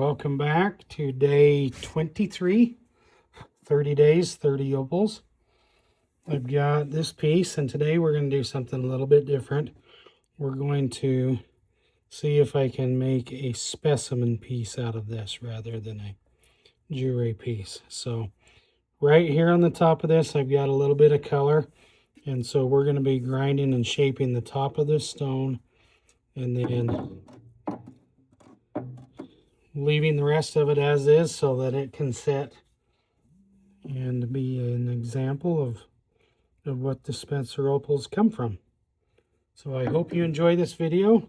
welcome back to day 23, 30 days, 30 opals. I've got this piece, and today we're going to do something a little bit different. We're going to see if I can make a specimen piece out of this rather than a jewelry piece. So right here on the top of this, I've got a little bit of color, and so we're going to be grinding and shaping the top of this stone, and then leaving the rest of it as is so that it can sit and be an example of what the Spencer opals come from. So I hope you enjoy this video.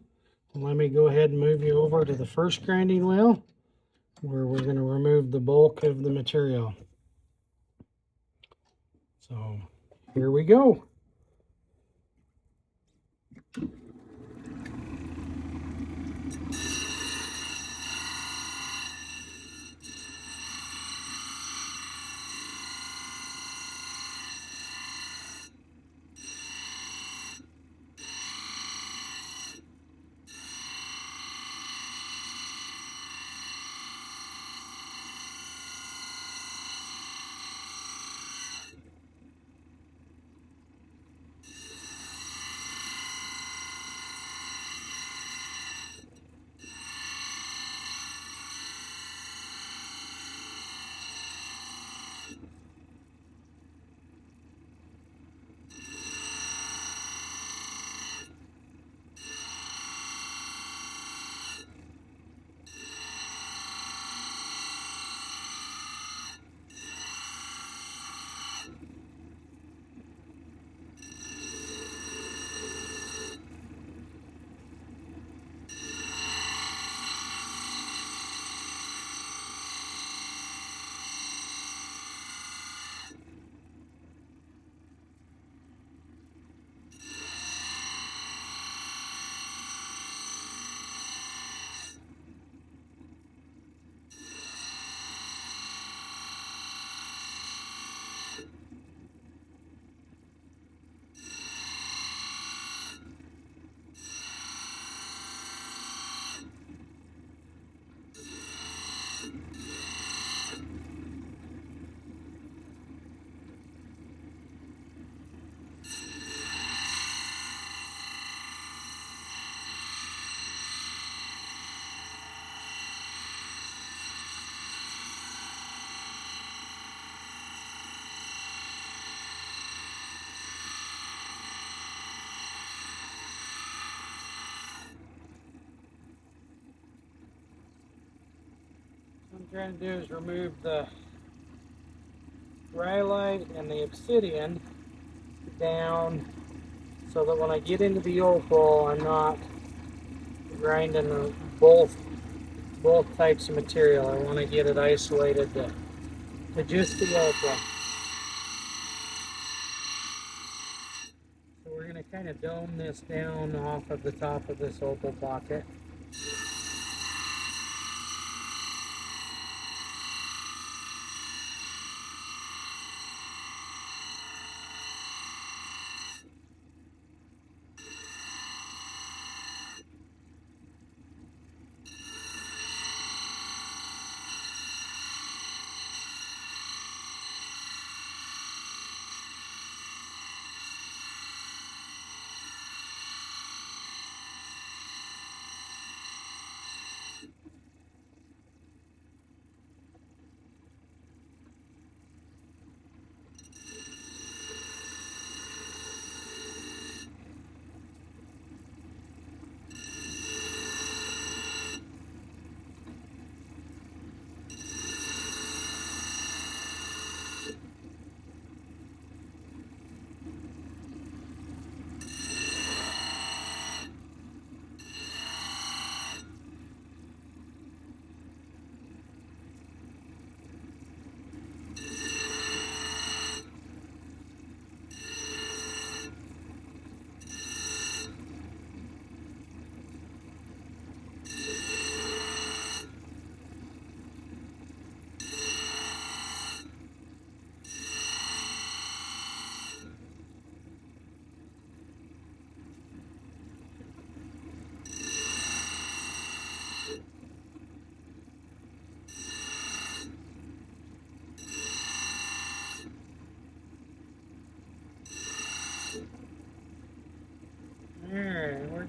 Let me go ahead and move you over to the first grinding wheel where we're going to remove the bulk of the material. So here we go. What I'm trying to do is remove the rhyolite and the obsidian down so that when I get into the opal, I'm not grinding both types of material. I want to get it isolated to just the opal. So we're going to kind of dome this down off of the top of this opal pocket.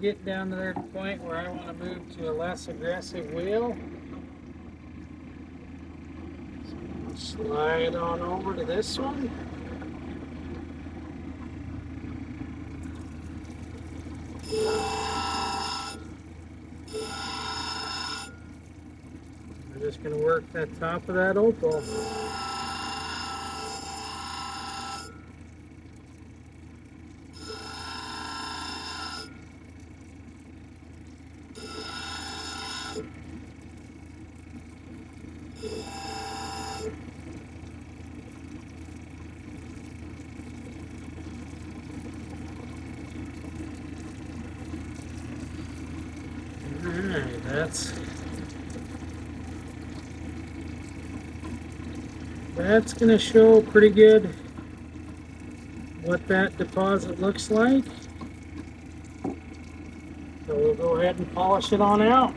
getting down to the point where I want to move to a less aggressive wheel. So slide on over to this one. We're just going to work that top of that opal. Alright, that's going to show pretty good what that deposit looks like. So we'll go ahead and polish it on out.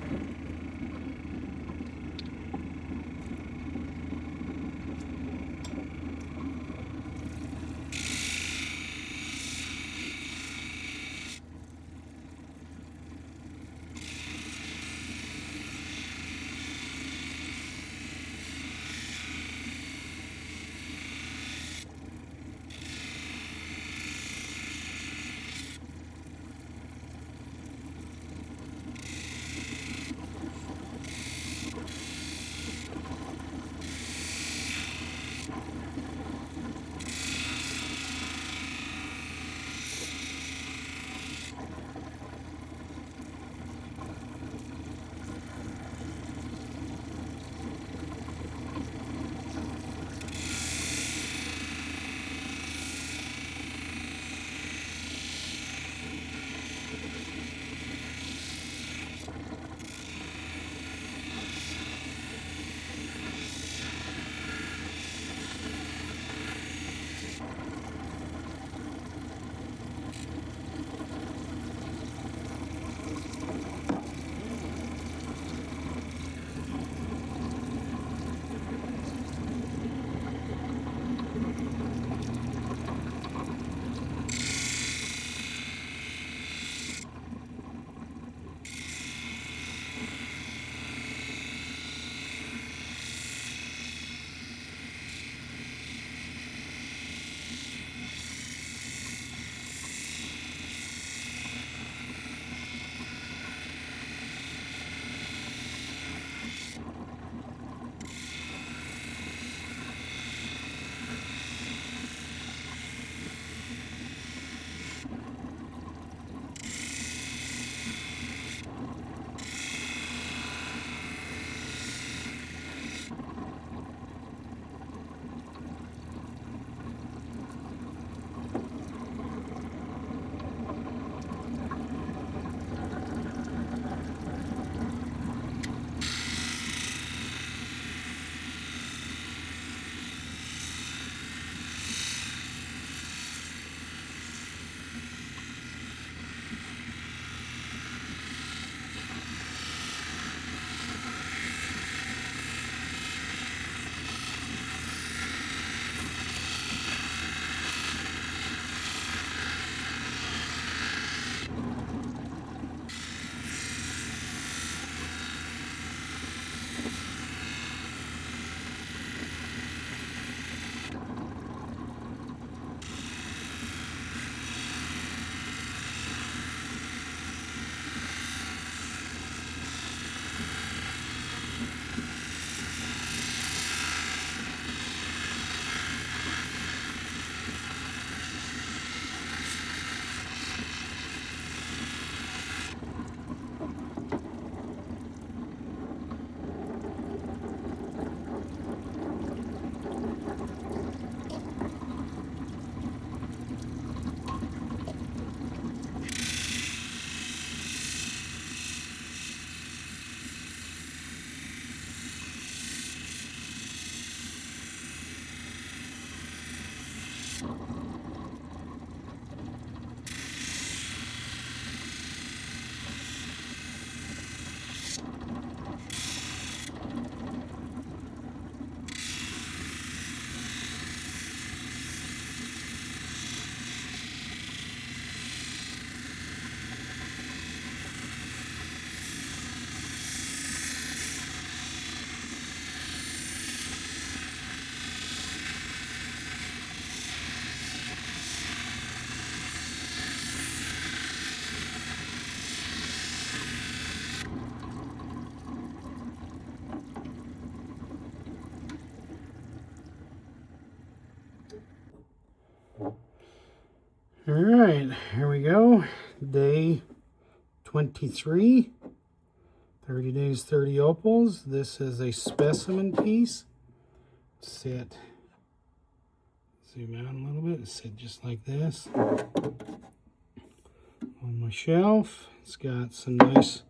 All right, here we go. Day 23, 30 days, 30 opals. This is a specimen piece. Sit, zoom out a little bit, sit just like this on my shelf. It's got some nice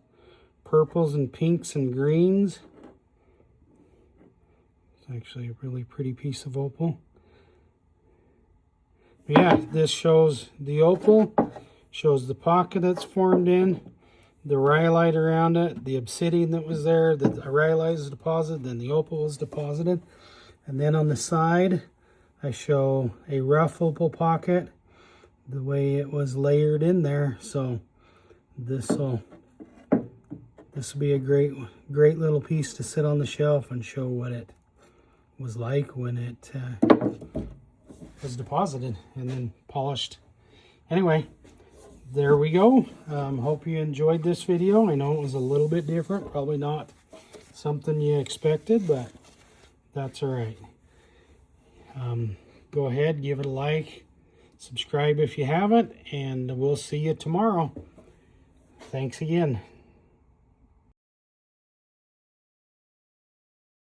purples and pinks and greens. It's actually a really pretty piece of opal. Yeah, this shows the opal, shows the pocket that's formed in, the rhyolite around it, the obsidian that was there, the rhyolite is deposited, then the opal was deposited. And then on the side, I show a rough opal pocket, the way it was layered in there. So this will be a great little piece to sit on the shelf and show what it was like when it was deposited and then polished. Anyway, there we go. Hope you enjoyed this video. I know it was a little bit different, probably not something you expected, but that's all right. Go ahead, give it a like, subscribe if you haven't, and we'll see you tomorrow. Thanks again.